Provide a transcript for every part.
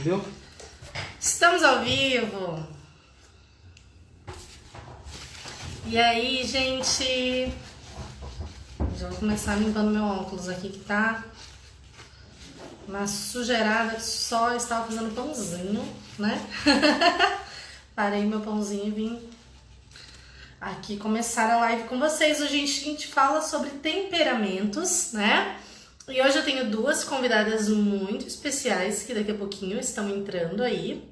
Viu? Estamos ao vivo. E aí, gente? Já vou começar limpando meu óculos aqui que tá uma sujeirada que só estava fazendo pãozinho, né? Parei meu pãozinho e vim aqui começar a live com vocês. Hoje a gente fala sobre temperamentos, né? E hoje eu tenho duas convidadas muito especiais que daqui a pouquinho estão entrando aí.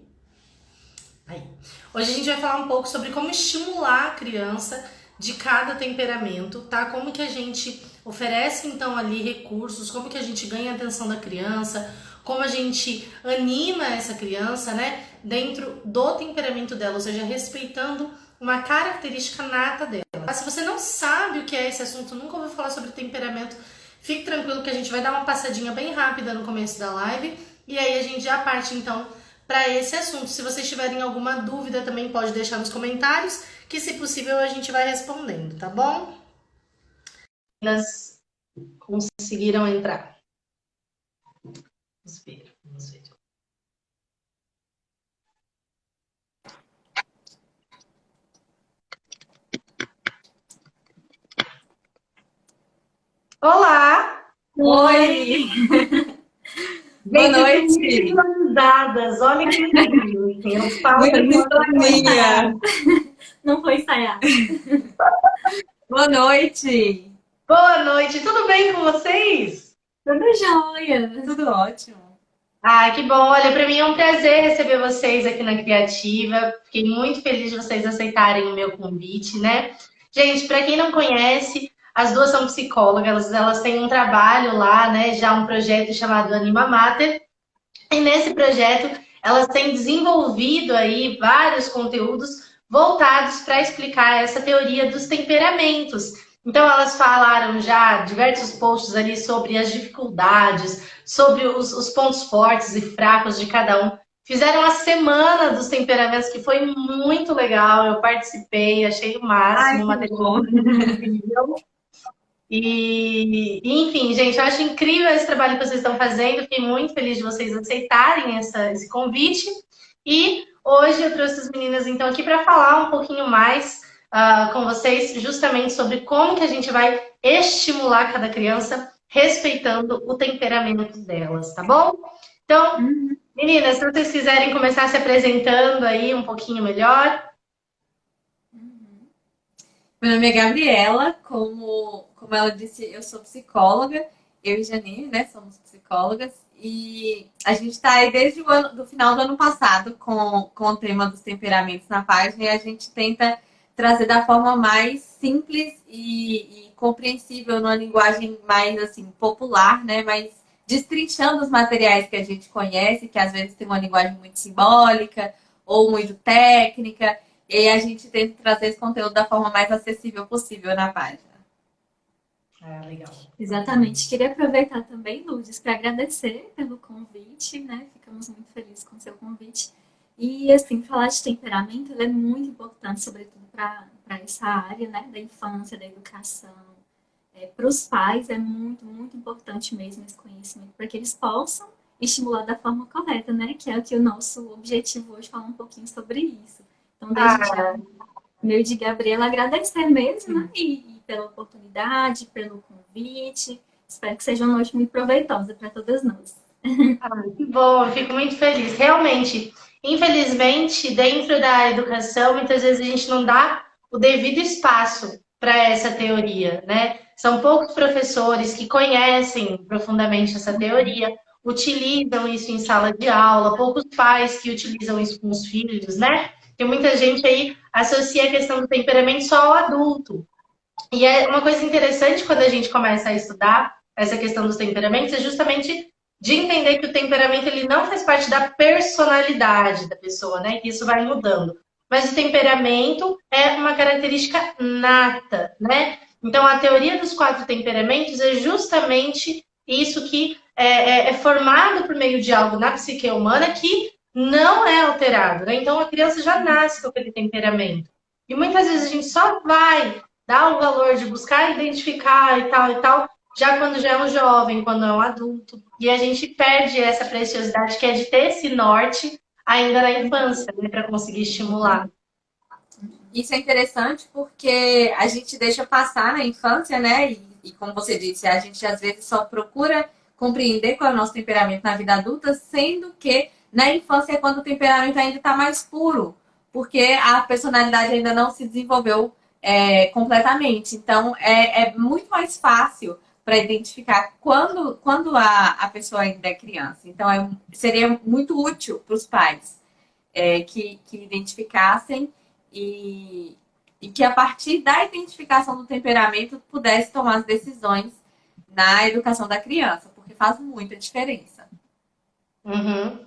Hoje a gente vai falar um pouco sobre como estimular a criança de cada temperamento, tá? Como que a gente oferece então ali recursos, como que a gente ganha a atenção da criança, como a gente anima essa criança, né, dentro do temperamento dela, ou seja, respeitando uma característica nata dela. Se você não sabe o que é esse assunto, nunca ouviu falar sobre temperamento, fique tranquilo que a gente vai dar uma passadinha bem rápida no começo da live e aí a gente já parte então para esse assunto. Se vocês tiverem alguma dúvida, também pode deixar nos comentários, que se possível a gente vai respondendo, tá bom? Elas conseguiram entrar. Vamos ver, vamos ver. Olá! Oi! Boa noite! Visualizadas, olha que lindo! Eu falo Muita Não foi ensaiado. Boa noite! Boa noite, tudo bem com vocês? Tudo jóia, tudo ótimo. Ah, que bom! Olha, para mim é um prazer receber vocês aqui na Criativa. Fiquei muito feliz de vocês aceitarem o meu convite, né? Gente, para quem não conhece, as duas são psicólogas, elas têm um trabalho lá, né? Já um projeto chamado Anima Mater. E nesse projeto, elas têm desenvolvido aí vários conteúdos voltados para explicar essa teoria dos temperamentos. Então, elas falaram já diversos posts ali sobre as dificuldades, sobre os pontos fortes e fracos de cada um. Fizeram a semana dos temperamentos, que foi muito legal. Eu participei, achei o máximo, o material incrível. Enfim, gente, eu acho incrível esse trabalho que vocês estão fazendo. Fiquei muito feliz de vocês aceitarem esse convite. E hoje eu trouxe as meninas, então, aqui para falar um pouquinho mais com vocês, justamente sobre como que a gente vai estimular cada criança, respeitando o temperamento delas, tá bom? Então, meninas, se vocês quiserem começar se apresentando aí um pouquinho melhor. Meu nome é Gabriela, como ela disse, eu sou psicóloga, eu e Janine, né, somos psicólogas, e a gente está aí desde do final do ano passado com o tema dos temperamentos na página, e a gente tenta trazer da forma mais simples e compreensível, numa linguagem mais assim popular, né, mais destrinchando os materiais que a gente conhece, que às vezes tem uma linguagem muito simbólica ou muito técnica. E aí a gente tenta trazer esse conteúdo da forma mais acessível possível na página. Ah, legal. Exatamente. Queria aproveitar também, Lourdes, para agradecer pelo convite, né? Ficamos muito felizes com o seu convite. E, assim, falar de temperamento é muito importante, sobretudo para essa área, né? Da infância, da educação. Para os pais é muito, muito importante mesmo esse conhecimento, para que eles possam estimular da forma correta, né? Que é o que o nosso objetivo hoje, falar um pouquinho sobre isso. Então, desde já, meu de Gabriela, agradecer mesmo, né? E pela oportunidade, pelo convite. Espero que seja uma noite muito proveitosa para todas nós. Que bom, eu fico muito feliz. Realmente, infelizmente, dentro da educação, muitas vezes a gente não dá o devido espaço para essa teoria, né? São poucos professores que conhecem profundamente essa teoria, utilizam isso em sala de aula, poucos pais que utilizam isso com os filhos, né? Porque muita gente aí associa a questão do temperamento só ao adulto. E é uma coisa interessante quando a gente começa a estudar essa questão dos temperamentos, é justamente de entender que o temperamento ele não faz parte da personalidade da pessoa, né? Que isso vai mudando. Mas o temperamento é uma característica nata, né? Então a teoria dos quatro temperamentos é justamente isso que é formado por meio de algo na psique humana que não é alterado, né? Então a criança já nasce com aquele temperamento. E muitas vezes a gente só vai dar o valor de buscar identificar e tal, já quando já é um jovem, quando é um adulto. E a gente perde essa preciosidade que é de ter esse norte ainda na infância, né, para conseguir estimular. Isso é interessante porque a gente deixa passar na infância, né? E como você disse, a gente às vezes só procura compreender qual é o nosso temperamento na vida adulta, sendo que na infância é quando o temperamento ainda está mais puro, porque a personalidade ainda não se desenvolveu completamente. Então é muito mais fácil para identificar quando a pessoa ainda é criança. Então seria muito útil para os pais que identificassem e, e que a partir da identificação do temperamento pudesse tomar as decisões na educação da criança, porque faz muita diferença. Uhum.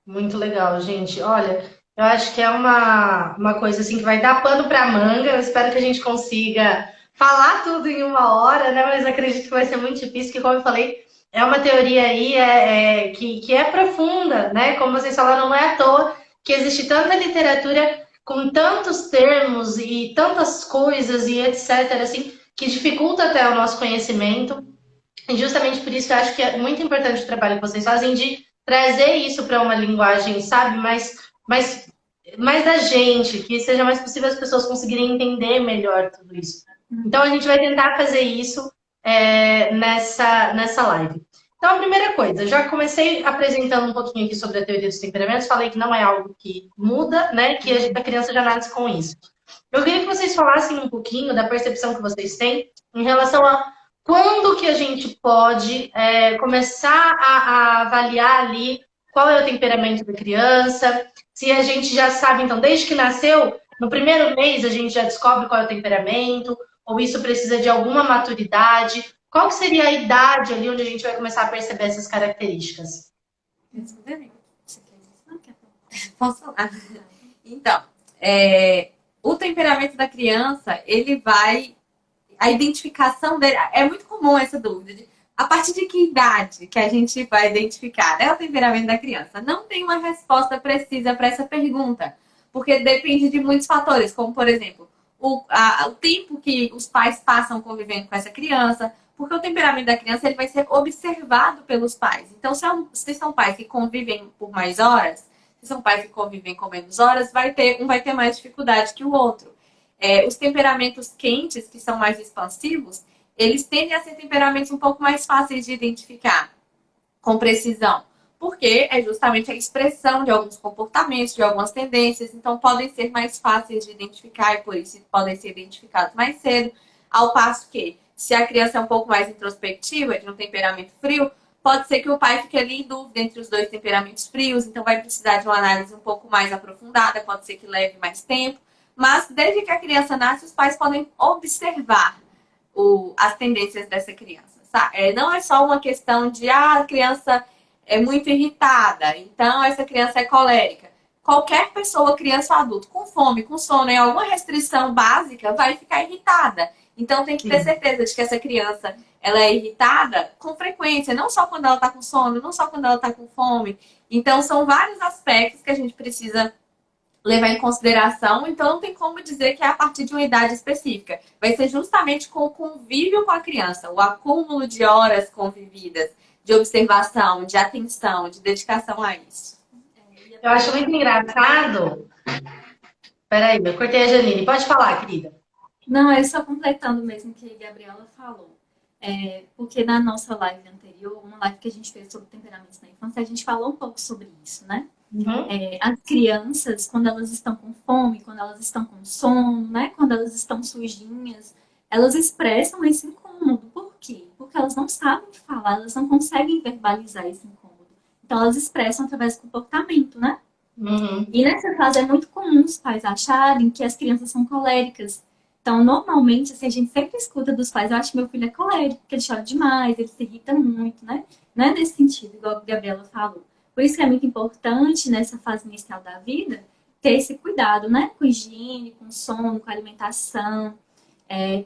Muito legal, gente. Olha, eu acho que é uma coisa assim que vai dar pano para manga. Eu espero que a gente consiga falar tudo em uma hora, né? Mas acredito que vai ser muito difícil, que, como eu falei, é uma teoria aí que é profunda, né? Como vocês falaram, não é à toa que existe tanta literatura com tantos termos e tantas coisas e etc., assim, que dificulta até o nosso conhecimento. E justamente por isso eu acho que é muito importante o trabalho que vocês fazem de trazer isso para uma linguagem, sabe, mais da gente, que seja mais possível as pessoas conseguirem entender melhor tudo isso. Então a gente vai tentar fazer isso nessa live. Então, a primeira coisa, já comecei apresentando um pouquinho aqui sobre a teoria dos temperamentos, falei que não é algo que muda, né? Que a criança já nasce com isso. Eu queria que vocês falassem um pouquinho da percepção que vocês têm em relação a quando que a gente pode começar a avaliar ali qual é o temperamento da criança, se a gente já sabe, então, desde que nasceu, no primeiro mês a gente já descobre qual é o temperamento, ou isso precisa de alguma maturidade. Qual que seria a idade ali onde a gente vai começar a perceber essas características? Posso falar? Então, o temperamento da criança, ele vai. A identificação dele. É muito comum essa dúvida. A partir de que idade que a gente vai identificar, né, o temperamento da criança? Não tem uma resposta precisa para essa pergunta, porque depende de muitos fatores, como, por exemplo, o tempo que os pais passam convivendo com essa criança, porque o temperamento da criança ele vai ser observado pelos pais. Então, se são pais que convivem por mais horas, se são pais que convivem com menos horas, um vai ter mais dificuldade que o outro. Os temperamentos quentes, que são mais expansivos, eles tendem a ser temperamentos um pouco mais fáceis de identificar com precisão, porque é justamente a expressão de alguns comportamentos, de algumas tendências, então podem ser mais fáceis de identificar e por isso podem ser identificados mais cedo, ao passo que, se a criança é um pouco mais introspectiva, de um temperamento frio, pode ser que o pai fique ali em dúvida entre os dois temperamentos frios, então vai precisar de uma análise um pouco mais aprofundada, pode ser que leve mais tempo, mas desde que a criança nasce, os pais podem observar as tendências dessa criança. Sabe? Não é só uma questão de a criança é muito irritada, então essa criança é colérica. Qualquer pessoa, criança ou adulto, com fome, com sono, em alguma restrição básica, vai ficar irritada. Então tem que ter certeza de que essa criança ela é irritada com frequência, não só quando ela está com sono, não só quando ela está com fome. Então são vários aspectos que a gente precisa levar em consideração, então não tem como dizer que é a partir de uma idade específica. Vai ser justamente com o convívio com a criança, o acúmulo de horas convividas, de observação, de atenção, de dedicação a isso. Eu acho muito engraçado. Peraí, eu cortei a Janine. Pode falar, querida. Não, é só completando mesmo o que a Gabriela falou. Porque na nossa live anterior, uma live que a gente fez sobre temperamentos na infância, a gente falou um pouco sobre isso, né? Uhum. As crianças, quando elas estão com fome, quando elas estão com sono, né? Quando elas estão sujinhas, elas expressam esse incômodo. Por quê? Porque elas não sabem falar, elas não conseguem verbalizar esse incômodo. Então, elas expressam através do comportamento, né? Uhum. E nessa fase é muito comum os pais acharem que as crianças são coléricas. Então, normalmente, assim, a gente sempre escuta dos pais, eu acho que meu filho é colérico, porque ele chora demais, ele se irrita muito, né? Não é nesse sentido, igual a Gabriela falou. Por isso que é muito importante, nessa fase inicial da vida, ter esse cuidado, né? Com higiene, com sono, com alimentação,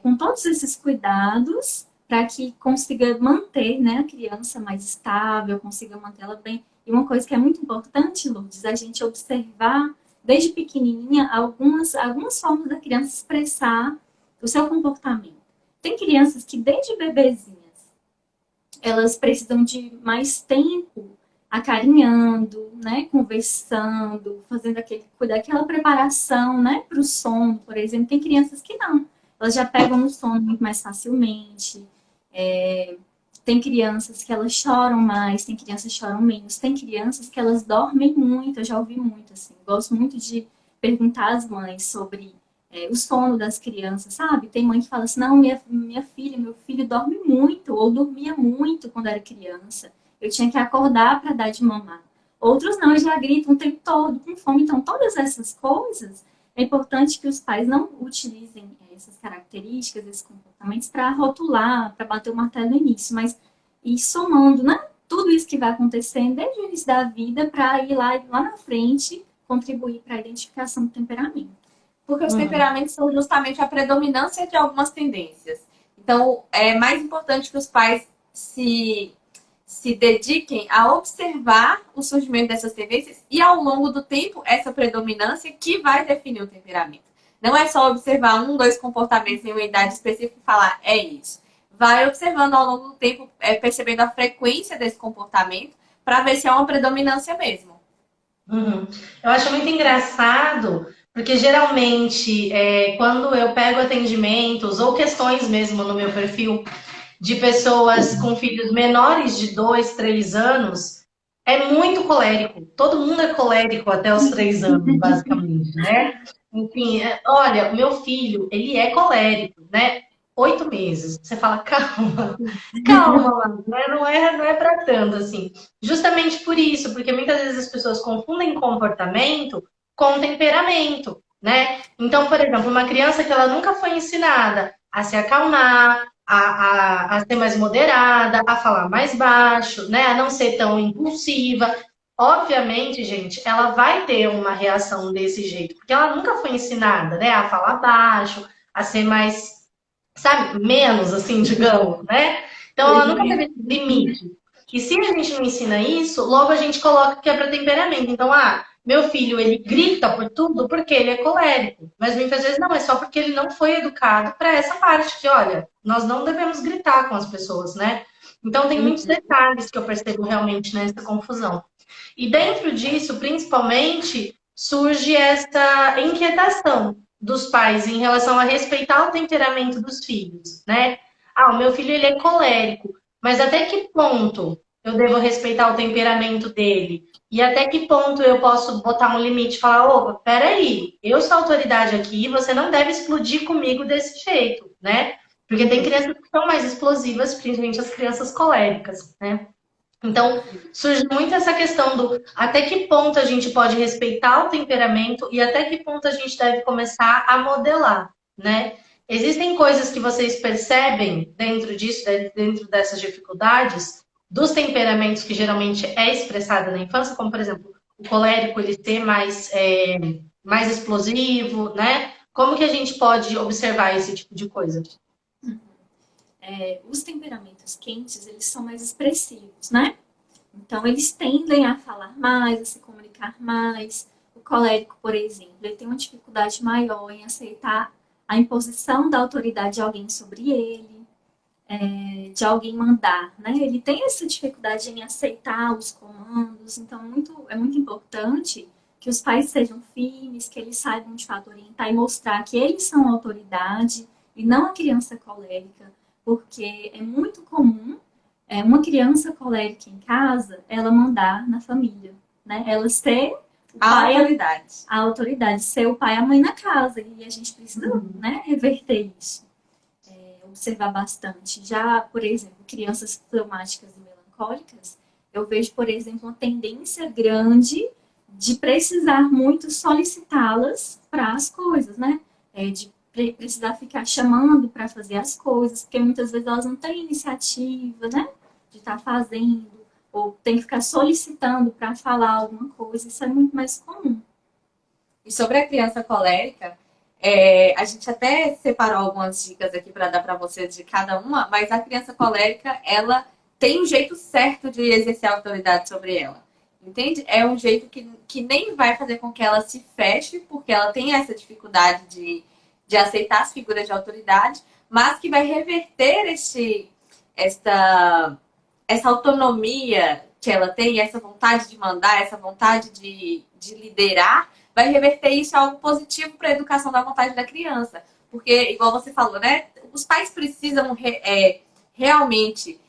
com todos esses cuidados, para que consiga manter, né, a criança mais estável, consiga manter ela bem. E uma coisa que é muito importante, Lourdes, é a gente observar, desde pequenininha, algumas formas da criança expressar o seu comportamento. Tem crianças que, desde bebezinhas, elas precisam de mais tempo acarinhando, né, conversando, fazendo aquela preparação, né, para o sono, por exemplo. Tem crianças que não, elas já pegam no sono muito mais facilmente. É, tem crianças que elas choram mais, tem crianças que choram menos, tem crianças que elas dormem muito, eu já ouvi muito, assim. Gosto muito de perguntar às mães sobre o sono das crianças, sabe? Tem mãe que fala assim, não, minha filha, meu filho dorme muito, ou dormia muito quando era criança. Eu tinha que acordar para dar de mamar. Outros não, já gritam o tempo todo com fome. Então, todas essas coisas, é importante que os pais não utilizem essas características, esses comportamentos para rotular, para bater o martelo no início, mas ir somando, né? Tudo isso que vai acontecendo desde o início da vida para ir lá na frente contribuir para a identificação do temperamento. Porque os temperamentos são justamente a predominância de algumas tendências. Então, é mais importante que os pais se dediquem a observar o surgimento dessas tendências e, ao longo do tempo, essa predominância que vai definir o temperamento. Não é só observar 2 comportamentos em uma idade específica e falar, é isso. Vai observando ao longo do tempo, percebendo a frequência desse comportamento para ver se é uma predominância mesmo. Eu acho muito engraçado, porque geralmente, quando eu pego atendimentos ou questões mesmo no meu perfil de pessoas com filhos menores de 2, 3 anos, é muito colérico. Todo mundo é colérico até os 3 anos, basicamente, né? Enfim, olha, o meu filho, ele é colérico, né? 8 meses. Você fala, calma, calma, mano, não é para tanto assim. Justamente por isso, porque muitas vezes as pessoas confundem comportamento com temperamento, né? Então, por exemplo, uma criança que ela nunca foi ensinada a se acalmar, a ser mais moderada, a falar mais baixo, né? A não ser tão impulsiva. Obviamente, gente, ela vai ter uma reação desse jeito, porque ela nunca foi ensinada, né? A falar baixo, a ser mais, sabe, menos, assim, digamos, né? Então, ela nunca teve esse limite. E se a gente não ensina isso, logo a gente coloca que é para temperamento. Então, meu filho, ele grita por tudo porque ele é colérico. Mas muitas vezes não, é só porque ele não foi educado para essa parte que, olha, nós não devemos gritar com as pessoas, né? Então, tem muitos detalhes que eu percebo realmente nessa confusão. E dentro disso, principalmente, surge essa inquietação dos pais em relação a respeitar o temperamento dos filhos, né? O meu filho ele é colérico, mas até que ponto eu devo respeitar o temperamento dele? E até que ponto eu posso botar um limite e falar, opa, peraí, eu sou autoridade aqui, você não deve explodir comigo desse jeito, né? Porque tem crianças que são mais explosivas, principalmente as crianças coléricas, né? Então, surge muito essa questão do até que ponto a gente pode respeitar o temperamento e até que ponto a gente deve começar a modelar, né? Existem coisas que vocês percebem dentro disso, dentro dessas dificuldades, dos temperamentos que geralmente é expressado na infância, como, por exemplo, o colérico ele ser mais explosivo, né? Como que a gente pode observar esse tipo de coisa? Os temperamentos quentes, eles são mais expressivos, né? Então, eles tendem a falar mais, a se comunicar mais. O colérico, por exemplo, ele tem uma dificuldade maior em aceitar a imposição da autoridade de alguém sobre ele, de alguém mandar, né? Ele tem essa dificuldade em aceitar os comandos. Então, é muito importante que os pais sejam firmes, que eles saibam de fato orientar e mostrar que eles são autoridade e não a criança colérica, porque é muito comum uma criança colérica em casa, ela mandar na família, né? Ela ser a autoridade, ser o pai e a mãe na casa. E a gente precisa, né, reverter isso. Observar bastante. Já, por exemplo, crianças fleumáticas e melancólicas, eu vejo, por exemplo, uma tendência grande de precisar muito solicitá-las para as coisas, né? De precisar ficar chamando para fazer as coisas, porque muitas vezes elas não têm iniciativa, né? De estar fazendo, ou tem que ficar solicitando para falar alguma coisa. Isso é muito mais comum. E sobre a criança colérica, a gente até separou algumas dicas aqui para dar para vocês de cada uma, mas a criança colérica, ela tem um jeito certo de exercer a autoridade sobre ela. Entende? É um jeito que nem vai fazer com que ela se feche, porque ela tem essa dificuldade de aceitar as figuras de autoridade, mas que vai reverter essa autonomia que ela tem, essa vontade de mandar, essa vontade de liderar, vai reverter isso a algo positivo para a educação da vontade da criança. Porque, igual você falou, né? Os pais precisam realmente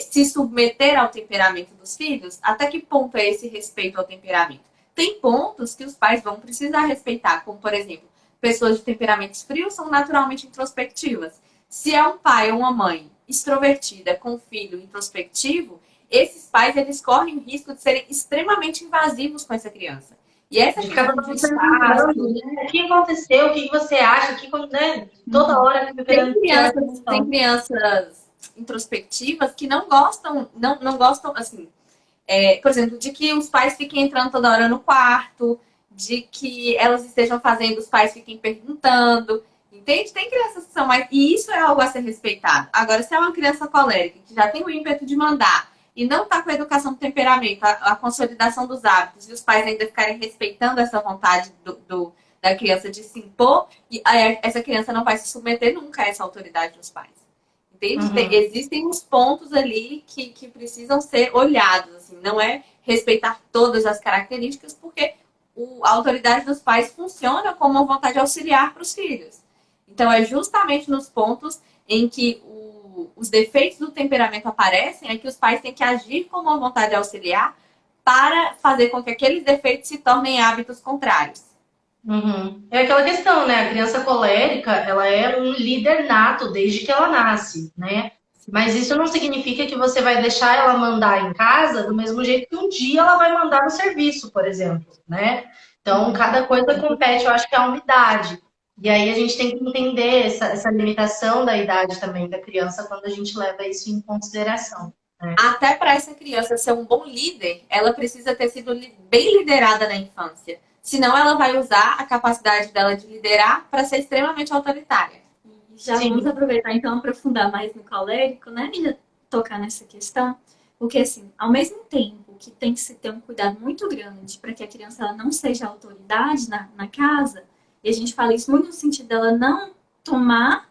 se submeter ao temperamento dos filhos. Até que ponto é esse respeito ao temperamento? Tem pontos que os pais vão precisar respeitar, como, por exemplo, pessoas de temperamentos frios são naturalmente introspectivas. Se é um pai ou uma mãe extrovertida com um filho introspectivo, esses pais eles correm o risco de serem extremamente invasivos com essa criança. E essa questão de espaço, né? O que aconteceu? O que você acha? Né? Toda hora que tem crianças introspectivas que não gostam, não gostam, assim, por exemplo, de que os pais fiquem entrando toda hora no quarto, de que elas estejam fazendo, os pais fiquem perguntando, entende? Tem crianças que são mais... E isso é algo a ser respeitado. Agora, se é uma criança colérica, que já tem o ímpeto de mandar, e não está com a educação do temperamento, a consolidação dos hábitos, e os pais ainda ficarem respeitando essa vontade da criança de se impor, e essa criança não vai se submeter nunca a essa autoridade dos pais. Entende? Uhum. Existem uns pontos ali que precisam ser olhados. Assim, não é respeitar todas as características, porque a autoridade dos pais funciona como uma vontade auxiliar para os filhos. Então, é justamente nos pontos em que os defeitos do temperamento aparecem, é que os pais têm que agir como uma vontade auxiliar para fazer com que aqueles defeitos se tornem hábitos contrários. Uhum. É aquela questão, né? A criança colérica, ela é um líder nato desde que ela nasce, né? Mas isso não significa que você vai deixar ela mandar em casa do mesmo jeito que um dia ela vai mandar no serviço, por exemplo, né? Então, cada coisa compete, eu acho que é a umidade. E aí a gente tem que entender essa limitação da idade também da criança quando a gente leva isso em consideração. Né? Até para essa criança ser um bom líder, ela precisa ter sido bem liderada na infância. Senão ela vai usar a capacidade dela de liderar para ser extremamente autoritária. Já vamos aproveitar então aprofundar mais no colérico, né? E tocar nessa questão. Porque assim, ao mesmo tempo que tem que se ter um cuidado muito grande para que a criança ela não seja autoridade na casa, e a gente fala isso muito no sentido dela não tomar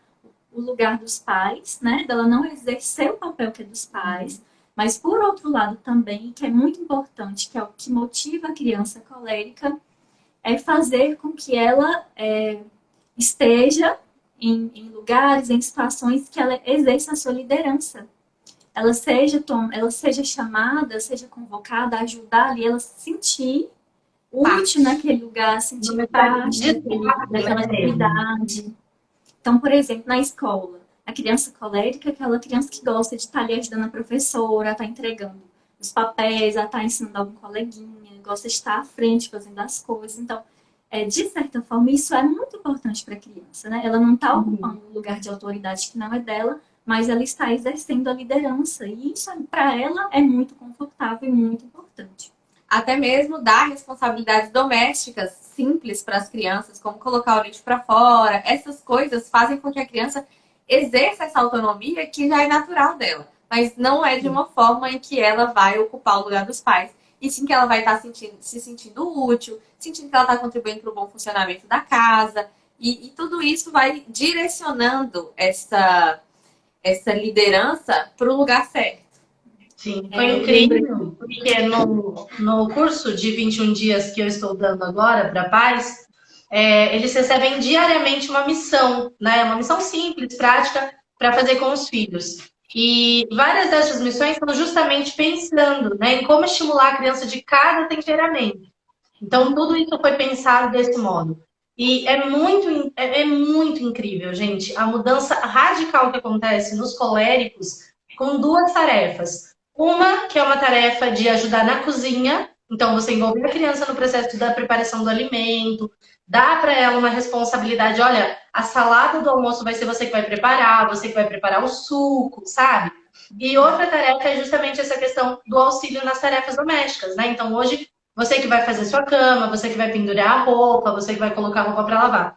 o lugar dos pais, né? Dela não exercer o papel que é dos pais, mas por outro lado também, que é muito importante, que é o que motiva a criança colérica, é fazer com que ela esteja em lugares, em situações que ela exerça a sua liderança. Ela seja chamada, seja convocada a ajudar ali, ela se sentir útil naquele lugar, sentir parte daquela atividade. Então, por exemplo, na escola, a criança colérica é aquela criança que gosta de estar ali ajudando a professora, estar entregando os papéis, a estar ensinando algum coleguinha, gosta de estar à frente fazendo as coisas. Então, de certa forma, isso é muito importante para a criança, né? Ela não está ocupando um lugar de autoridade que não é dela, mas ela está exercendo a liderança. E isso, para ela, é muito confortável e muito importante. Até mesmo dar responsabilidades domésticas simples para as crianças, como colocar o lixo para fora. Essas coisas fazem com que a criança exerça essa autonomia que já é natural dela. Mas não é de uma forma em que ela vai ocupar o lugar dos pais. E sim que ela vai estar se sentindo útil, sentindo que ela está contribuindo para o bom funcionamento da casa. E tudo isso vai direcionando essa liderança para o lugar certo. Sim, foi incrível, porque no curso de 21 dias que eu estou dando agora para pais, eles recebem diariamente uma missão, né? Uma missão simples, prática, para fazer com os filhos. E várias dessas missões são justamente pensando, né, em como estimular a criança de cada temperamento. Então, tudo isso foi pensado desse modo. E é muito incrível, gente, a mudança radical que acontece nos coléricos com duas tarefas. Uma, que é uma tarefa de ajudar na cozinha, então você envolve a criança no processo da preparação do alimento, dá para ela uma responsabilidade, olha, a salada do almoço vai ser você que vai preparar, você que vai preparar o suco, sabe? E outra tarefa é justamente essa questão do auxílio nas tarefas domésticas, né? Então hoje, você que vai fazer sua cama, você que vai pendurar a roupa, você que vai colocar a roupa para lavar.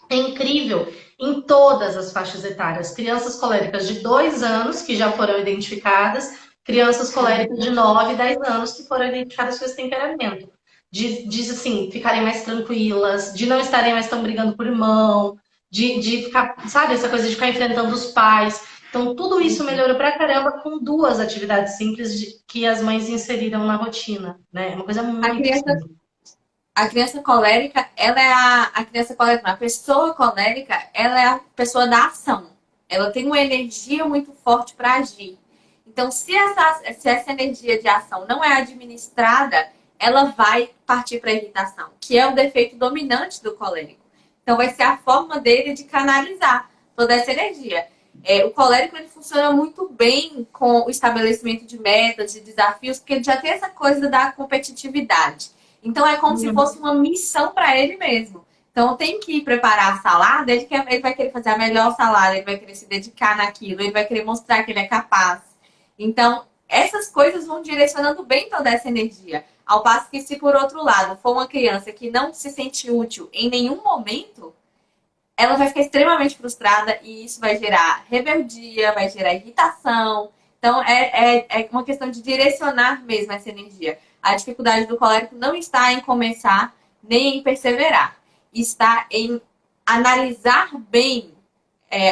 É incrível em todas as faixas etárias. Crianças coléricas de 2 anos, que já foram identificadas, crianças coléricas de 9, 10 anos, que foram identificadas com esse temperamento. De assim, ficarem mais tranquilas, de não estarem mais tão brigando por irmão, de ficar, sabe, essa coisa de ficar enfrentando os pais. Então, tudo isso melhorou pra caramba com duas atividades simples que as mães inseriram na rotina, né? É uma coisa A muito criança simples. A criança colérica, ela é a criança colérica, não, a pessoa colérica, ela é a pessoa da ação. Ela tem uma energia muito forte para agir. Então, se essa energia de ação não é administrada, ela vai partir para a irritação, que é o defeito dominante do colérico. Então, vai ser a forma dele de canalizar toda essa energia. O colérico ele funciona muito bem com o estabelecimento de metas, de desafios, porque ele já tem essa coisa da competitividade. Então é como se fosse uma missão para ele mesmo. Então tem que ir preparar a salada, ele vai querer fazer a melhor salada, ele vai querer se dedicar naquilo, ele vai querer mostrar que ele é capaz. Então, essas coisas vão direcionando bem toda essa energia. Ao passo que, se por outro lado for uma criança que não se sente útil em nenhum momento, ela vai ficar extremamente frustrada e isso vai gerar rebeldia, vai gerar irritação. Então, é uma questão de direcionar mesmo essa energia. A dificuldade do colérico não está em começar nem em perseverar. Está em analisar bem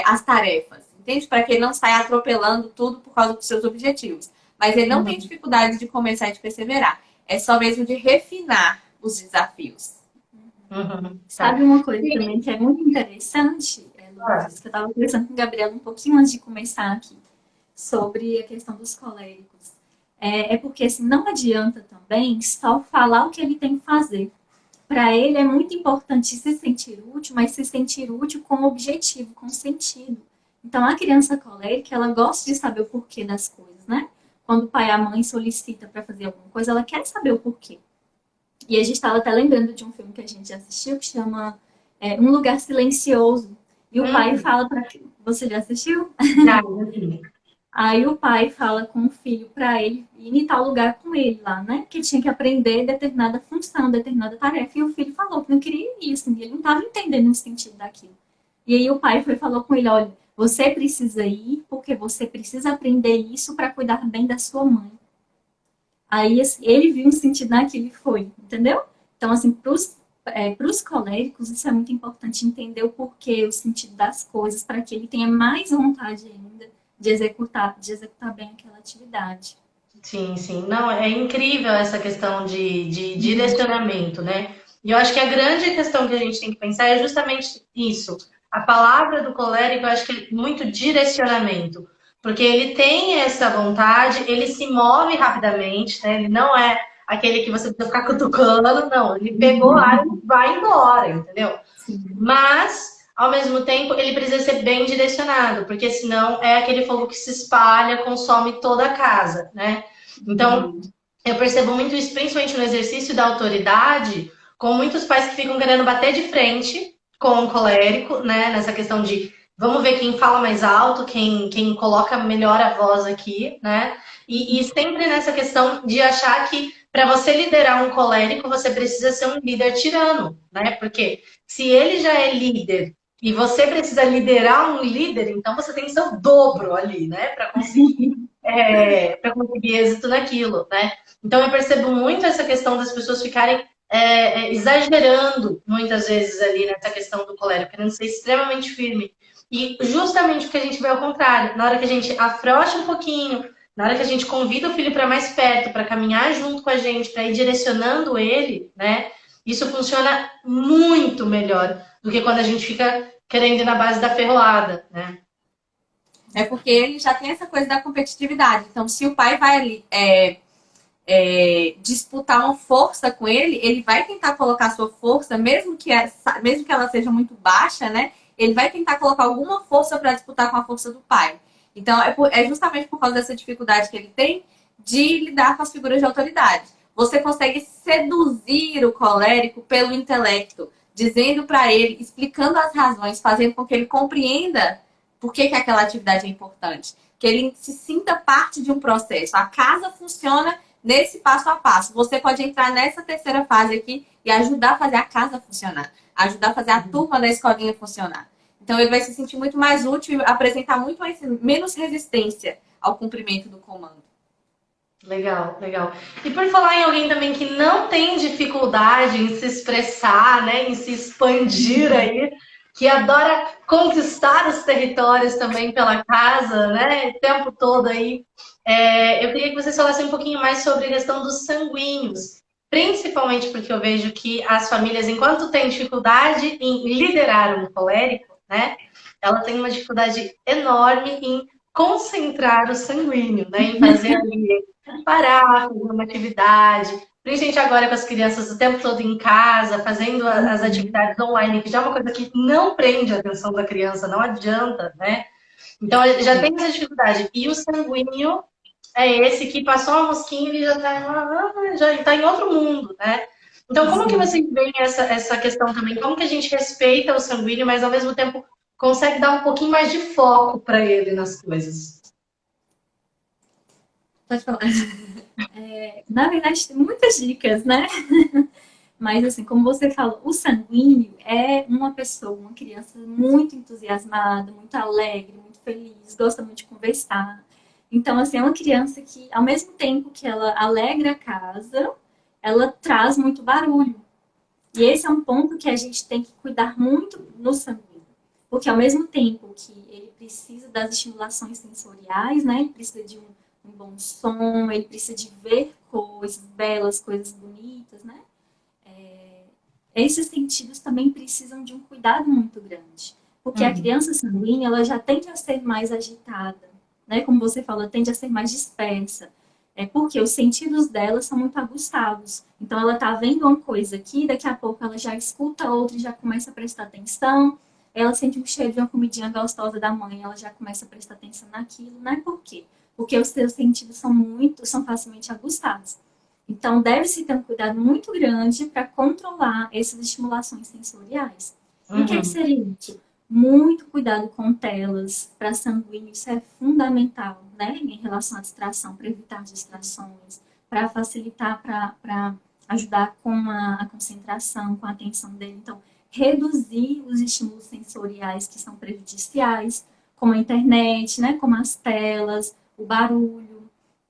as tarefas, entende? Para que ele não saia atropelando tudo por causa dos seus objetivos. Mas ele não tem dificuldade de começar e de perseverar. É só mesmo de refinar os desafios. Uhum, tá. Sabe uma coisa também que é muito interessante, Lourdes, que eu estava conversando com o Gabriel um pouquinho antes de começar aqui, sobre a questão dos coléricos. É porque assim, não adianta também só falar o que ele tem que fazer. Para ele é muito importante se sentir útil, mas se sentir útil com objetivo, com sentido. Então, a criança colérica, ela gosta de saber o porquê das coisas, né? Quando o pai e a mãe solicita para fazer alguma coisa, ela quer saber o porquê. E a gente estava até lembrando de um filme que a gente assistiu, que chama Um Lugar Silencioso. E o pai fala para... Você já assistiu? Não, assim. Aí o pai fala com o filho para ele ir em tal lugar com ele lá, né? Que tinha que aprender determinada função, determinada tarefa. E o filho falou que não queria isso, ele não estava entendendo o sentido daquilo. E aí o pai foi e falou com ele, olha, você precisa ir porque você precisa aprender isso para cuidar bem da sua mãe. Aí assim, ele viu um sentido naquilo e foi, entendeu? Então, assim, para os coléricos, isso é muito importante entender o porquê, o sentido das coisas, para que ele tenha mais vontade ainda de executar bem aquela atividade. Sim, sim. Não, é incrível essa questão de direcionamento, né? E eu acho que a grande questão que a gente tem que pensar é justamente isso. A palavra do colérico, eu acho que é muito direcionamento. Porque ele tem essa vontade, ele se move rapidamente, né? Ele não é aquele que você precisa ficar cutucando, não. Ele pegou a área e vai embora, entendeu? Mas, ao mesmo tempo, ele precisa ser bem direcionado, porque senão é aquele fogo que se espalha, consome toda a casa, né? Então, eu percebo muito isso, principalmente no exercício da autoridade, com muitos pais que ficam querendo bater de frente com o colérico, né? Nessa questão de vamos ver quem fala mais alto, quem coloca melhor a voz aqui, né? E sempre nessa questão de achar que para você liderar um colérico, você precisa ser um líder tirano, né? Porque se ele já é líder e você precisa liderar um líder, então você tem que ser o dobro ali, né? Para conseguir êxito naquilo, né? Então eu percebo muito essa questão das pessoas ficarem exagerando muitas vezes ali nessa questão do colérico, querendo ser extremamente firme. E justamente porque a gente vê ao contrário, na hora que a gente afrouxa um pouquinho, na hora que a gente convida o filho para mais perto, para caminhar junto com a gente, para ir direcionando ele, né? Isso funciona muito melhor do que quando a gente fica querendo ir na base da ferroada, né? É porque ele já tem essa coisa da competitividade. Então, se o pai vai ali disputar uma força com ele, ele vai tentar colocar sua força, mesmo que ela seja muito baixa, né? Ele vai tentar colocar alguma força para disputar com a força do pai. Então, é justamente por causa dessa dificuldade que ele tem de lidar com as figuras de autoridade. Você consegue seduzir o colérico pelo intelecto, dizendo para ele, explicando as razões, fazendo com que ele compreenda por que aquela atividade é importante. Que ele se sinta parte de um processo. A casa funciona nesse passo a passo. Você pode entrar nessa terceira fase aqui e ajudar a fazer a casa funcionar. Ajudar a fazer a turma da escolinha funcionar. Então, ele vai se sentir muito mais útil e apresentar muito menos resistência ao cumprimento do comando. Legal, legal. E por falar em alguém também que não tem dificuldade em se expressar, né, em se expandir aí, que adora conquistar os territórios também pela casa, né? O tempo todo aí. Eu queria que vocês falassem um pouquinho mais sobre a questão dos sanguíneos, principalmente porque eu vejo que as famílias, enquanto têm dificuldade em liderar um colérico, né? Ela tem uma dificuldade enorme em concentrar o sanguíneo, né? Em fazer ali parar, fazer uma atividade. Principalmente agora com as crianças o tempo todo em casa, fazendo as atividades online, que já é uma coisa que não prende a atenção da criança, não adianta, né? Então já tem essa dificuldade. E o sanguíneo é esse que passou a mosquinha e já está em outro mundo, né? Então, como que vocês veem essa questão também? Como que a gente respeita o sanguíneo, mas ao mesmo tempo consegue dar um pouquinho mais de foco para ele nas coisas? Pode falar. Na verdade, tem muitas dicas, né? Mas, assim, como você falou, o sanguíneo é uma pessoa, uma criança muito entusiasmada, muito alegre, muito feliz, gosta muito de conversar. Então, assim, é uma criança que, ao mesmo tempo que ela alegra a casa, ela traz muito barulho. E esse é um ponto que a gente tem que cuidar muito no sanguíneo. Porque, ao mesmo tempo que ele precisa das estimulações sensoriais, né? Ele precisa de um bom som, ele precisa de ver coisas belas, coisas bonitas, né? Esses sentidos também precisam de um cuidado muito grande. Porque a criança sanguínea, ela já tende a ser mais agitada, né? Como você falou, tende a ser mais dispersa. Porque os sentidos dela são muito aguçados. Então, ela está vendo uma coisa aqui, daqui a pouco ela já escuta outra e já começa a prestar atenção. Ela sente um cheiro de uma comidinha gostosa da mãe, ela já começa a prestar atenção naquilo, né? Por quê? Porque os seus sentidos são facilmente aguçados. Então, deve-se ter um cuidado muito grande para controlar essas estimulações sensoriais. E o que seria isso? Muito cuidado com telas para sanguíneo, isso é fundamental, né? Em relação à distração, para evitar distrações, para facilitar, para ajudar com a concentração, com a atenção dele. Então, reduzir os estímulos sensoriais que são prejudiciais, como a internet, né? Como as telas, o barulho.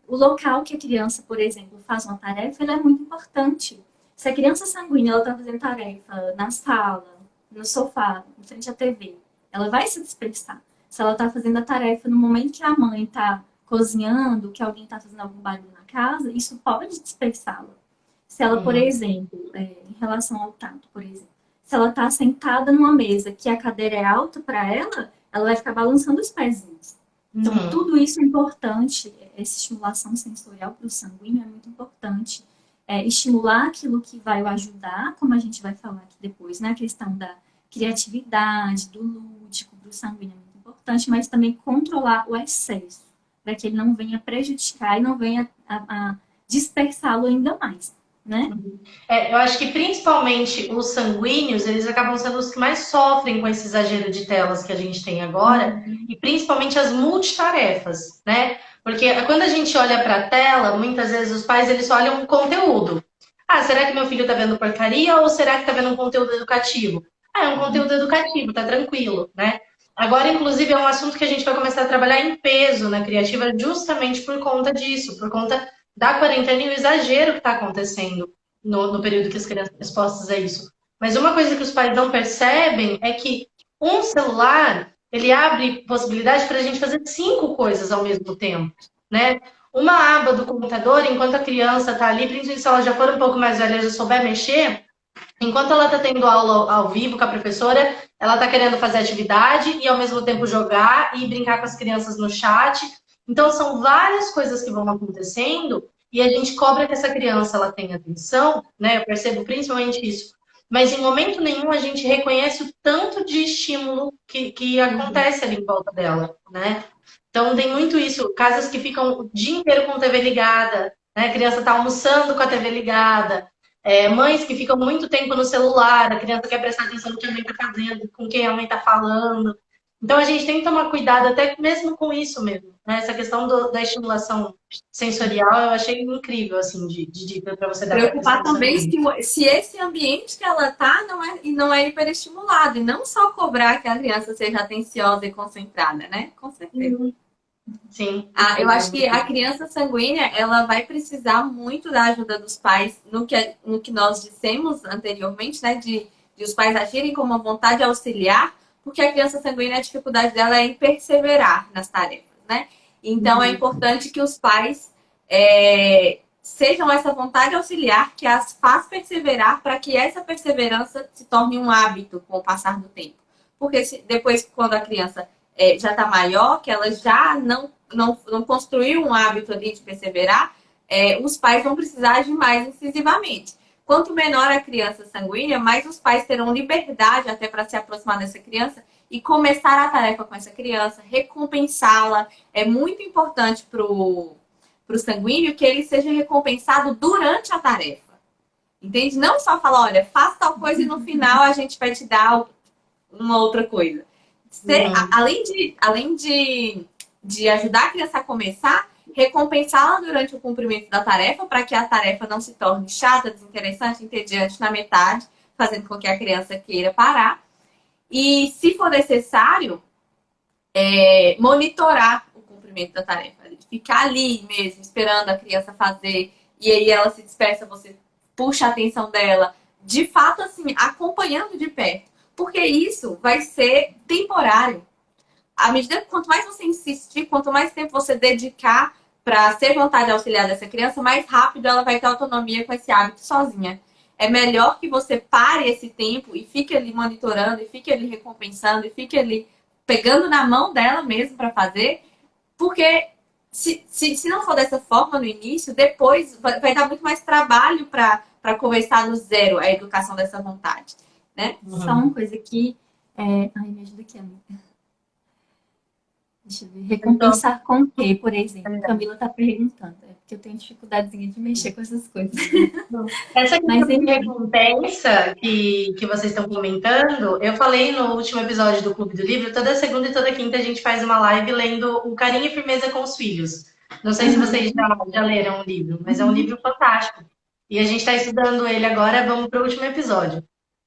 O local que a criança, por exemplo, faz uma tarefa, ele é muito importante. Se a criança sanguínea está fazendo tarefa na sala, no sofá, em frente à TV, ela vai se dispersar. Se ela está fazendo a tarefa no momento que a mãe está cozinhando, que alguém está fazendo algum barulho na casa, isso pode dispersá-la. Se ela, por exemplo, em relação ao tato, por exemplo, se ela está sentada numa mesa que a cadeira é alta para ela, ela vai ficar balançando os pezinhos. Então, tudo isso é importante, essa estimulação sensorial para o sanguíneo é muito importante. Estimular aquilo que vai o ajudar, como a gente vai falar aqui depois, né? A questão da criatividade, do lúdico, para o sanguíneo é muito importante, mas também controlar o excesso, para que ele não venha prejudicar e não venha a dispersá-lo ainda mais, né? Eu acho que principalmente os sanguíneos, eles acabam sendo os que mais sofrem com esse exagero de telas que a gente tem agora, e principalmente as multitarefas, né? Porque quando a gente olha para a tela, muitas vezes os pais eles só olham o conteúdo. Ah, será que meu filho está vendo porcaria ou será que está vendo um conteúdo educativo? Ah, é um conteúdo educativo, tá tranquilo, né? Agora, inclusive, é um assunto que a gente vai começar a trabalhar em peso na Criativa justamente por conta disso, por conta da quarentena e o exagero que está acontecendo no período que as crianças estão expostas a isso. Mas uma coisa que os pais não percebem é que um celular, ele abre possibilidade para a gente fazer 5 coisas ao mesmo tempo, né? Uma aba do computador, enquanto a criança está ali, principalmente se ela já for um pouco mais velha, já souber mexer, enquanto ela está tendo aula ao vivo com a professora, ela está querendo fazer atividade e ao mesmo tempo jogar e brincar com as crianças no chat. Então, são várias coisas que vão acontecendo e a gente cobra que essa criança ela tenha atenção, né? Eu percebo principalmente isso. Mas em momento nenhum a gente reconhece o tanto de estímulo que acontece ali em volta dela, né? Então, tem muito isso. Casas que ficam o dia inteiro com a TV ligada, né? A criança está almoçando com a TV ligada. Mães que ficam muito tempo no celular, a criança quer prestar atenção no que a mãe está fazendo, com quem a mãe está falando. Então, a gente tem que tomar cuidado até mesmo com isso mesmo, né? Essa questão da estimulação sensorial, eu achei incrível, assim, de dica para você dar. Preocupar também se esse ambiente que ela tá não é hiperestimulado, e não só cobrar que a criança seja atenciosa e concentrada, né? Com certeza. Sim. Eu acho que a criança sanguínea, ela vai precisar muito da ajuda dos pais no que nós dissemos anteriormente, né? De de os pais agirem com uma vontade auxiliar, porque a criança sanguínea, a dificuldade dela é em perseverar nas tarefas, né? Então, é importante que os pais sejam essa vontade auxiliar que as faz perseverar para que essa perseverança se torne um hábito com o passar do tempo. Porque depois, quando a criança já está maior, que ela já não construiu um hábito ali de perseverar, os pais vão precisar agir mais incisivamente. Quanto menor a criança sanguínea, mais os pais terão liberdade até para se aproximar dessa criança e começar a tarefa com essa criança, recompensá-la. É muito importante para o sanguíneo que ele seja recompensado durante a tarefa. Entende? Não só falar, olha, faz tal coisa e no final a gente vai te dar uma outra coisa. Além de ajudar a criança a começar, recompensá-la durante o cumprimento da tarefa para que a tarefa não se torne chata, desinteressante, entediante na metade, fazendo com que a criança queira parar. E, se for necessário, monitorar o cumprimento da tarefa. Ficar ali mesmo, esperando a criança fazer, e aí ela se dispersa, você puxa a atenção dela. De fato, assim, acompanhando de perto. Porque isso vai ser temporário. À medida que quanto mais você insistir, quanto mais tempo você dedicar para ser vontade auxiliar dessa criança, mais rápido ela vai ter autonomia com esse hábito sozinha. É melhor que você pare esse tempo e fique ali monitorando, e fique ali recompensando, e fique ali pegando na mão dela mesmo para fazer, porque se não for dessa forma no início, depois vai dar muito mais trabalho para começar do zero a educação dessa vontade, né? Só uma coisa que... Ai, me ajuda aqui, amiga. Deixa eu ver. Recompensar com o quê, por exemplo? Camila está perguntando. É porque eu tenho dificuldadezinha de mexer com essas coisas. Essa questão Mas, de enfim, recompensa que vocês estão comentando, eu falei no último episódio do Clube do Livro, toda segunda e toda quinta a gente faz uma live lendo O Carinho e Firmeza com os Filhos. Não sei se vocês já leram o livro, mas é um livro fantástico. E a gente está estudando ele agora, vamos para o último episódio.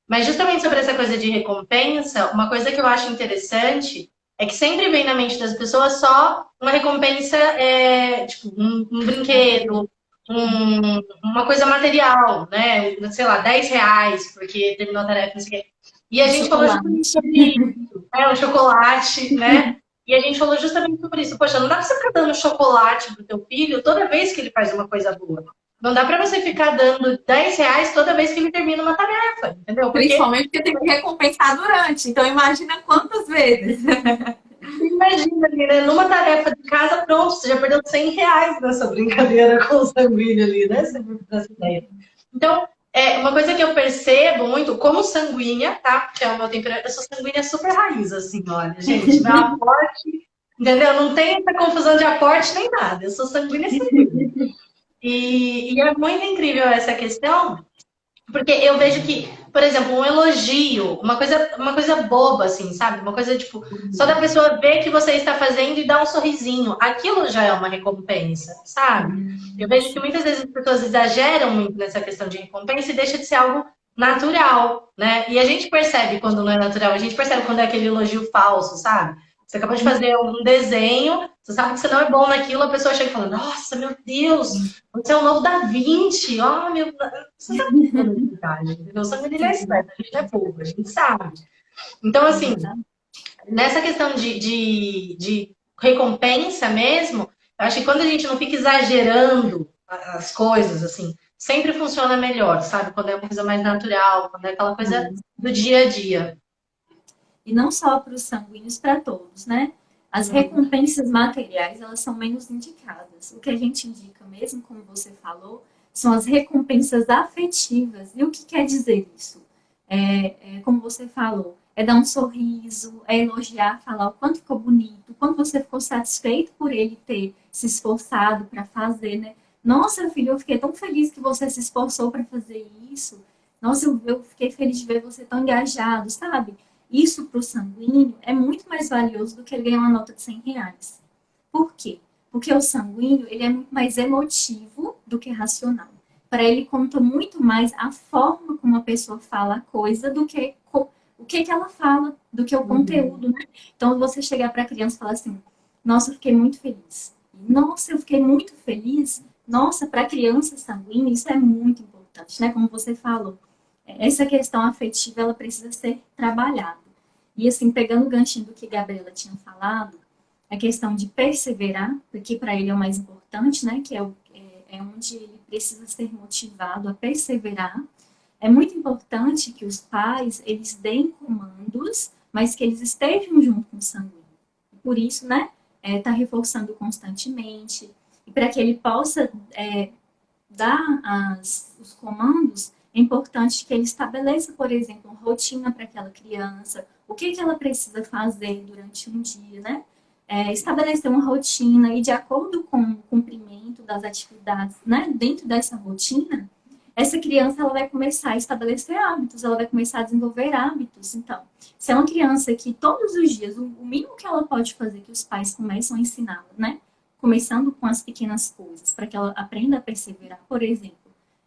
Mas justamente sobre essa coisa de recompensa, uma coisa que eu acho interessante é que sempre vem na mente das pessoas só uma recompensa, tipo, um brinquedo, uma coisa material, né? Sei lá, R$ 10, porque terminou a tarefa, não sei o quê. E a gente falou justamente sobre isso, um chocolate, né? E a gente falou justamente sobre isso. Poxa, não dá pra você ficar dando chocolate pro teu filho toda vez que ele faz uma coisa boa. Não dá pra você ficar dando R$ 10 toda vez que ele termina uma tarefa, entendeu? Principalmente porque tem que recompensar durante. Então, imagina quantas vezes. Imagina, né? Numa tarefa de casa, pronto, você já perdeu R$ 100 nessa brincadeira com o sanguíneo ali, né? Essa ideia. Então, uma coisa que eu percebo muito, como sanguínea, tá? Porque é o meu temperamento, eu sou sanguínea super raiz, assim, olha, gente, meu aporte, entendeu? Não tem essa confusão de aporte nem nada, eu sou sanguínea. E é muito incrível essa questão, porque eu vejo que, por exemplo, um elogio, uma coisa boba, assim, sabe? Uma coisa, tipo, só da pessoa ver que você está fazendo e dar um sorrisinho. Aquilo já é uma recompensa, sabe? Eu vejo que muitas vezes as pessoas exageram muito nessa questão de recompensa e deixa de ser algo natural, né? E a gente percebe quando não é natural, a gente percebe quando é aquele elogio falso, sabe? Você acabou de fazer um desenho, você sabe que você não é bom naquilo, a pessoa chega e fala, nossa, meu Deus, você é o novo Da Vinci, oh, meu Deus. Você sabe que é verdade, entendeu? O sangue dele é esperto, a gente não é bobo, a gente sabe. Então, assim, nessa questão de recompensa mesmo, eu acho que quando a gente não fica exagerando as coisas, assim, sempre funciona melhor, sabe? Quando é uma coisa mais natural, quando é aquela coisa do dia a dia. E não só para os sanguíneos, para todos, né? As recompensas materiais, elas são menos indicadas. O que a gente indica mesmo, como você falou, são as recompensas afetivas. E o que quer dizer isso? Como você falou, é dar um sorriso, é elogiar, falar o quanto ficou bonito, o quanto você ficou satisfeito por ele ter se esforçado para fazer, né? Nossa, filho, eu fiquei tão feliz que você se esforçou para fazer isso. Nossa, eu fiquei feliz de ver você tão engajado, sabe? Isso para o sanguíneo é muito mais valioso do que ele ganhar uma nota de R$ 100. Por quê? Porque o sanguíneo ele é muito mais emotivo do que racional. Para ele conta muito mais a forma como a pessoa fala a coisa do que o que ela fala, do que o conteúdo, né? Então, você chegar para a criança e falar assim, nossa, eu fiquei muito feliz. Nossa, eu fiquei muito feliz. Nossa, para a criança sanguínea isso é muito importante, né? Como você falou. essa questão afetiva, ela precisa ser trabalhada. E assim, pegando o ganchinho do que a Gabriela tinha falado, a questão de perseverar, porque para ele é o mais importante, né? Que é onde ele precisa ser motivado a perseverar. É muito importante que os pais, eles deem comandos, mas que eles estejam junto com o sanguíneo. Por isso, né? Tá reforçando constantemente. E para que ele possa dar os comandos, é importante que ele estabeleça, por exemplo, uma rotina para aquela criança, o que ela precisa fazer durante um dia, né? Estabelecer uma rotina e de acordo com o cumprimento das atividades, né, dentro dessa rotina, essa criança ela vai começar a estabelecer hábitos, ela vai começar a desenvolver hábitos. Então, se é uma criança que todos os dias, o mínimo que ela pode fazer, que os pais começam a ensiná-la, né, começando com as pequenas coisas, para que ela aprenda a perseverar, por exemplo,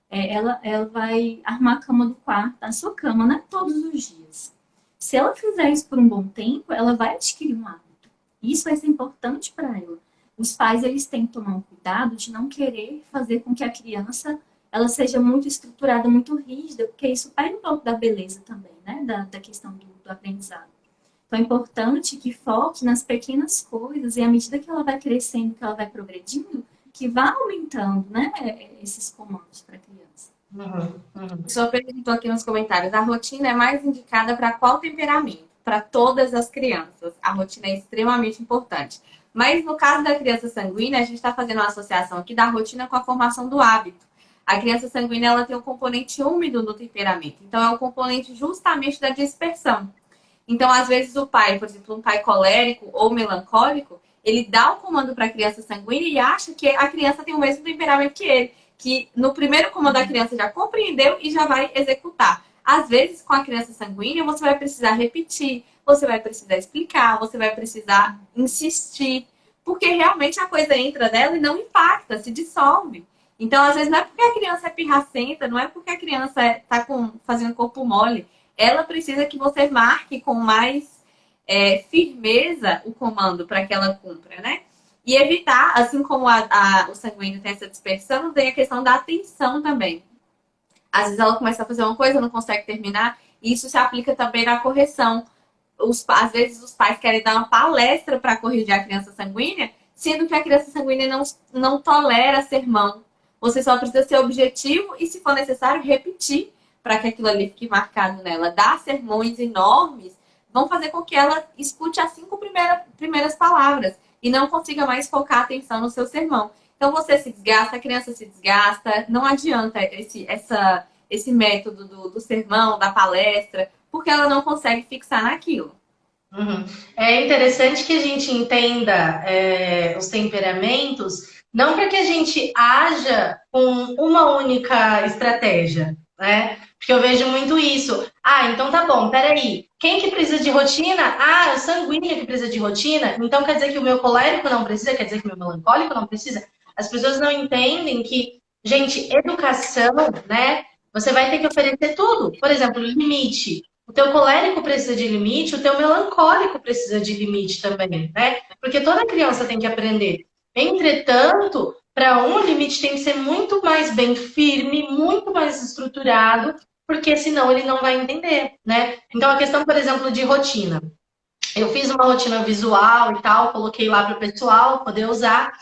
ela vai armar a cama do quarto, a sua cama, né, todos os dias. Se ela fizer isso por um bom tempo, ela vai adquirir um hábito. Isso vai ser importante para ela. Os pais, eles têm que tomar um cuidado de não querer fazer com que a criança ela seja muito estruturada, muito rígida, porque isso perde um pouco da beleza também, né? Da questão do aprendizado. Então, é importante que foque nas pequenas coisas e à medida que ela vai crescendo, que ela vai progredindo, que vá aumentando, né? Esses comandos para a criança. A pessoa perguntou aqui nos comentários, a rotina é mais indicada para qual temperamento? Para todas as crianças. A rotina é extremamente importante. Mas no caso da criança sanguínea, a gente está fazendo uma associação aqui da rotina com a formação do hábito. A criança sanguínea ela tem um componente úmido no temperamento. Então, é o componente justamente da dispersão. Então, às vezes, o pai, por exemplo, um pai colérico ou melancólico, ele dá o comando para a criança sanguínea e acha que a criança tem o mesmo temperamento que ele. Que no primeiro comando a criança já compreendeu e já vai executar. Às vezes, com a criança sanguínea, você vai precisar repetir, você vai precisar explicar, você vai precisar insistir, porque realmente a coisa entra nela e não impacta, se dissolve. Então, às vezes, não é porque a criança é pirracenta, não é porque a criança está fazendo corpo mole. Ela precisa que você marque com mais firmeza o comando para que ela cumpra, né? E evitar, assim como o sanguíneo tem essa dispersão, tem a questão da atenção também. Às vezes ela começa a fazer uma coisa, não consegue terminar, e isso se aplica também na correção. Às vezes os pais querem dar uma palestra para corrigir a criança sanguínea, sendo que a criança sanguínea não tolera sermão. Você só precisa ser objetivo e, se for necessário, repetir para que aquilo ali fique marcado nela. Dar sermões enormes vão fazer com que ela escute as 5 primeiras palavras e não consiga mais focar a atenção no seu sermão. Então, você se desgasta, a criança se desgasta, não adianta esse método do sermão, da palestra, porque ela não consegue fixar naquilo. É interessante que a gente entenda os temperamentos, não para que a gente haja com uma única estratégia, né? Porque eu vejo muito isso. Então tá bom, peraí. Quem que precisa de rotina? O sanguíneo que precisa de rotina. Então quer dizer que o meu colérico não precisa? Quer dizer que o meu melancólico não precisa? As pessoas não entendem que, gente, educação, né? Você vai ter que oferecer tudo. Por exemplo, limite. O teu colérico precisa de limite, o teu melancólico precisa de limite também, né? Porque toda criança tem que aprender. Entretanto, para um limite tem que ser muito mais bem firme, muito mais estruturado, porque senão ele não vai entender, né? Então, a questão, por exemplo, de rotina. Eu fiz uma rotina visual e tal, coloquei lá para o pessoal poder usar.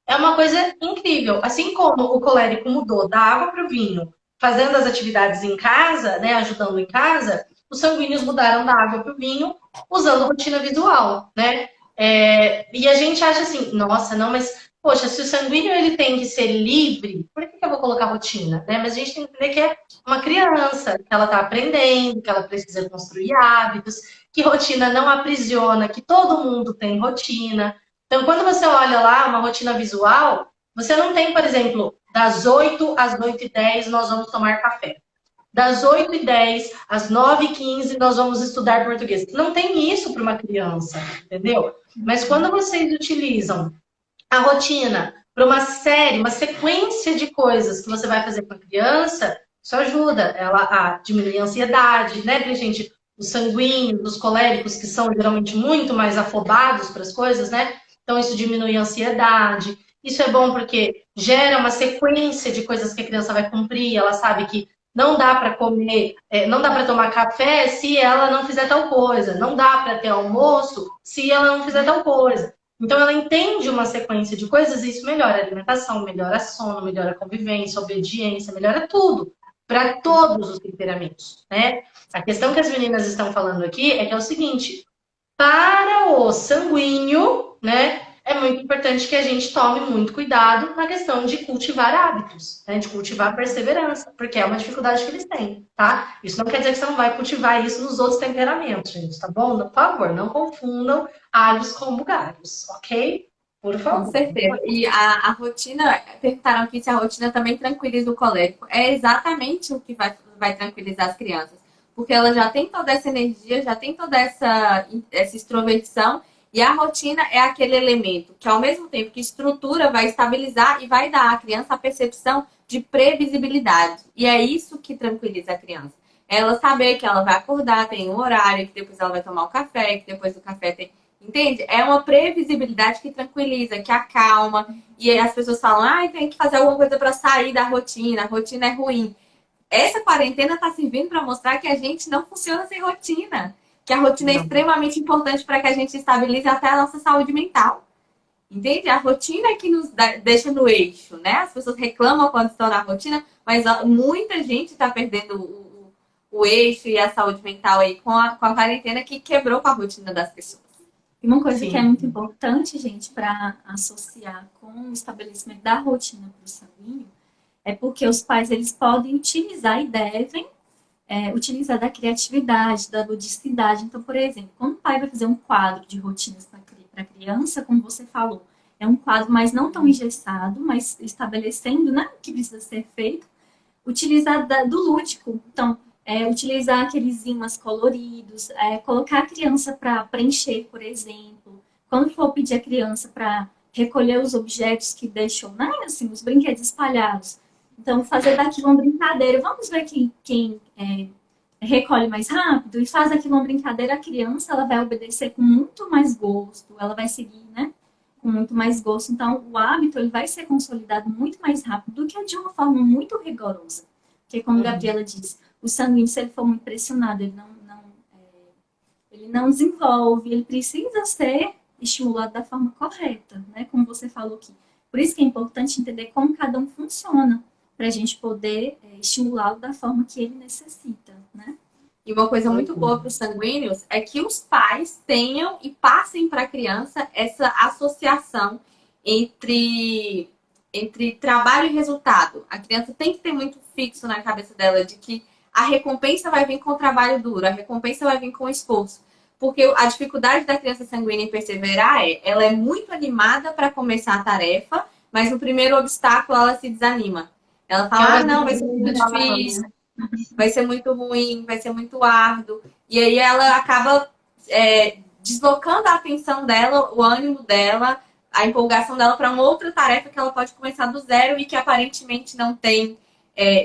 É uma coisa incrível. Assim como o colérico mudou da água para o vinho, fazendo as atividades em casa, né, ajudando em casa, os sanguíneos mudaram da água para o vinho, usando rotina visual, né? E a gente acha assim, nossa, não, mas, poxa, se o sanguíneo ele tem que ser livre, por que eu vou colocar rotina? Né? Mas a gente tem que entender que é uma criança, que ela está aprendendo, que ela precisa construir hábitos, que rotina não aprisiona, que todo mundo tem rotina. Então, quando você olha lá uma rotina visual, você não tem, por exemplo, das 8 às 8h10 nós vamos tomar café. Das 8h10 às 9h15 nós vamos estudar português. Não tem isso para uma criança, entendeu? Mas quando vocês utilizam a rotina para uma série, uma sequência de coisas que você vai fazer com a criança, isso ajuda ela a diminuir a ansiedade, né? Porque, gente, os sanguíneos, os coléricos, que são geralmente muito mais afobados para as coisas, né? Então, isso diminui a ansiedade. Isso é bom porque gera uma sequência de coisas que a criança vai cumprir. Ela sabe que não dá para comer, não dá para tomar café se ela não fizer tal coisa, não dá para ter almoço se ela não fizer tal coisa. Então ela entende uma sequência de coisas e isso melhora a alimentação, melhora sono, melhora a convivência, a obediência, melhora tudo para todos os temperamentos, né? A questão que as meninas estão falando aqui é que é o seguinte: para o sanguíneo, né, é muito importante que a gente tome muito cuidado na questão de cultivar hábitos, né, de cultivar perseverança, porque é uma dificuldade que eles têm, tá? Isso não quer dizer que você não vai cultivar isso nos outros temperamentos, gente, tá bom? Por favor, não confundam alhos com bugalhos, ok? Por Com favor. certeza. E a rotina, perguntaram aqui se a rotina também tranquiliza o colérico. É exatamente o que vai tranquilizar as crianças. Porque ela já tem toda essa energia, já tem toda essa extroversão, e a rotina é aquele elemento que, ao mesmo tempo que estrutura, vai estabilizar e vai dar à criança a percepção de previsibilidade. E é isso que tranquiliza a criança. Ela saber que ela vai acordar, tem um horário, que depois ela vai tomar o café, que depois do café tem. Entende? É uma previsibilidade que tranquiliza, que acalma. E aí as pessoas falam, ah, tem que fazer alguma coisa para sair da rotina, a rotina é ruim. Essa quarentena está servindo para mostrar que a gente não funciona sem rotina. Que a rotina é extremamente importante para que a gente estabilize até a nossa saúde mental. Entende? A rotina é que nos deixa no eixo, né? As pessoas reclamam quando estão na rotina, mas muita gente está perdendo o eixo e a saúde mental aí com a quarentena que quebrou com a rotina das pessoas. E uma coisa Sim. que é muito importante, gente, para associar com o estabelecimento da rotina para o sanguíneo, é porque os pais eles podem utilizar e devem utilizar da criatividade, da ludicidade. Então, por exemplo, quando o pai vai fazer um quadro de rotinas para a criança, como você falou, é um quadro mais não tão engessado, mas estabelecendo, né, o que precisa ser feito, utilizar do lúdico. Então, utilizar aqueles imãs coloridos, colocar a criança para preencher, por exemplo. Quando for pedir a criança para recolher os objetos que deixou, né, assim, os brinquedos espalhados. Então, fazer daquilo uma brincadeira. Vamos ver quem recolhe mais rápido e faz aquilo uma brincadeira. A criança ela vai obedecer com muito mais gosto, ela vai seguir, né, com muito mais gosto. Então, o hábito ele vai ser consolidado muito mais rápido do que de uma forma muito rigorosa. Porque, como a Gabriela disse, o sanguíneo, se ele for muito pressionado, ele não desenvolve, ele precisa ser estimulado da forma correta, né? Como você falou aqui. Por isso que é importante entender como cada um funciona, para a gente poder estimulá-lo da forma que ele necessita, né? E uma coisa muito boa para os sanguíneos é que os pais tenham e passem para a criança essa associação entre trabalho e resultado. A criança tem que ter muito fixo na cabeça dela de que a recompensa vai vir com o trabalho duro, a recompensa vai vir com o esforço. Porque a dificuldade da criança sanguínea em perseverar ela é muito animada para começar a tarefa, mas no primeiro obstáculo ela se desanima. Ela fala, ah, não, vai ser muito difícil, vai ser muito ruim, vai ser muito árduo. E aí ela acaba deslocando a atenção dela, o ânimo dela, a empolgação dela para uma outra tarefa que ela pode começar do zero e que aparentemente não tem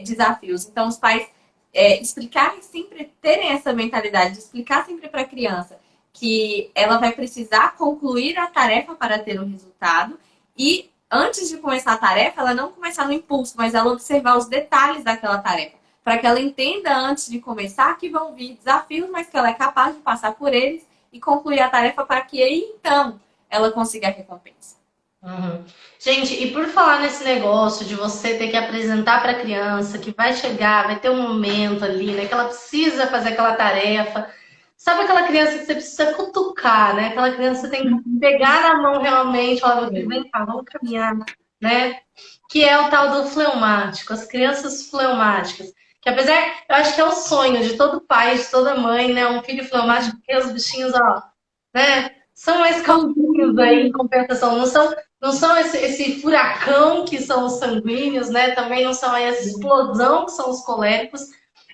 desafios. Então, os pais explicarem sempre, terem essa mentalidade de explicar sempre para a criança que ela vai precisar concluir a tarefa para ter um resultado e antes de começar a tarefa, ela não começar no impulso, mas ela observar os detalhes daquela tarefa, para que ela entenda antes de começar que vão vir desafios, mas que ela é capaz de passar por eles e concluir a tarefa para que aí, então, ela consiga a recompensa. Uhum. Gente, e por falar nesse negócio de você ter que apresentar para a criança que vai chegar, vai ter um momento ali, né, que ela precisa fazer aquela tarefa. Sabe aquela criança que você precisa cutucar, né? Aquela criança que você tem que pegar na mão realmente, falar, meu filho, vem cá, vamos caminhar, né? Que é o tal do fleumático, as crianças fleumáticas. Que apesar, eu acho que é o sonho de todo pai, de toda mãe, né? Um filho fleumático, porque os bichinhos, ó, né? São mais calminhos aí em compensação, não são esse furacão que são os sanguíneos, né? Também não são essa explosão que são os coléricos,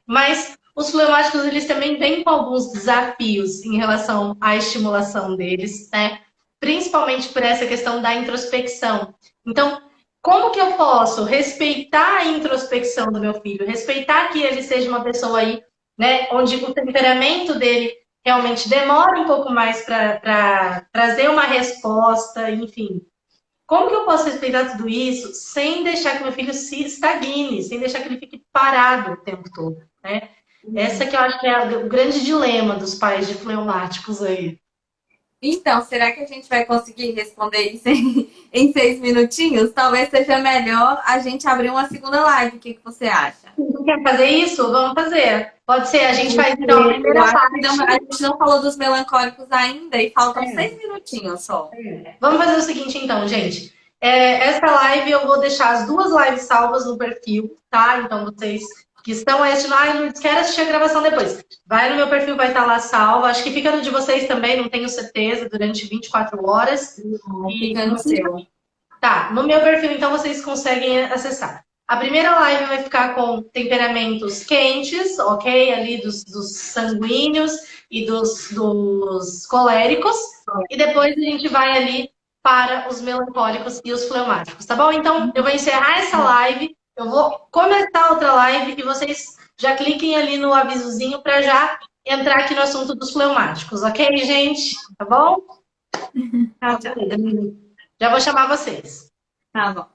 mas os fleumáticos eles também vêm com alguns desafios em relação à estimulação deles, né? Principalmente por essa questão da introspecção. Então, como que eu posso respeitar a introspecção do meu filho, respeitar que ele seja uma pessoa aí, né, onde o temperamento dele realmente demora um pouco mais para trazer uma resposta, enfim. como que eu posso respeitar tudo isso sem deixar que meu filho se estagne, sem deixar que ele fique parado o tempo todo, né? Essa que eu acho que é o grande dilema dos pais de fleumáticos aí. Então, será que a gente vai conseguir responder isso em 6 minutinhos? Talvez seja melhor a gente abrir uma segunda live. O que você acha? Quer fazer isso? Vamos fazer. Pode ser, a gente faz então a Eu primeira acho parte. que a gente não falou dos melancólicos ainda e faltam 6 minutinhos só. Vamos fazer o seguinte então, gente. Essa live eu vou deixar as 2 lives salvas no perfil, tá? Então vocês que estão assistindo, Lourdes, quero assistir a gravação depois. Vai no meu perfil, vai estar lá salva. Acho que fica no de vocês também, não tenho certeza, durante 24 horas. Fica no seu. Tá, no meu perfil, então, vocês conseguem acessar. A primeira live vai ficar com temperamentos quentes, ok? Ali dos sanguíneos e dos coléricos. E depois a gente vai ali para os melancólicos e os fleumáticos, tá bom? Então, eu vou encerrar essa live, eu vou começar outra live e vocês já cliquem ali no avisozinho para já entrar aqui no assunto dos fleumáticos, ok, gente? Tá bom? Tá, tchau. Já vou chamar vocês. Tá bom.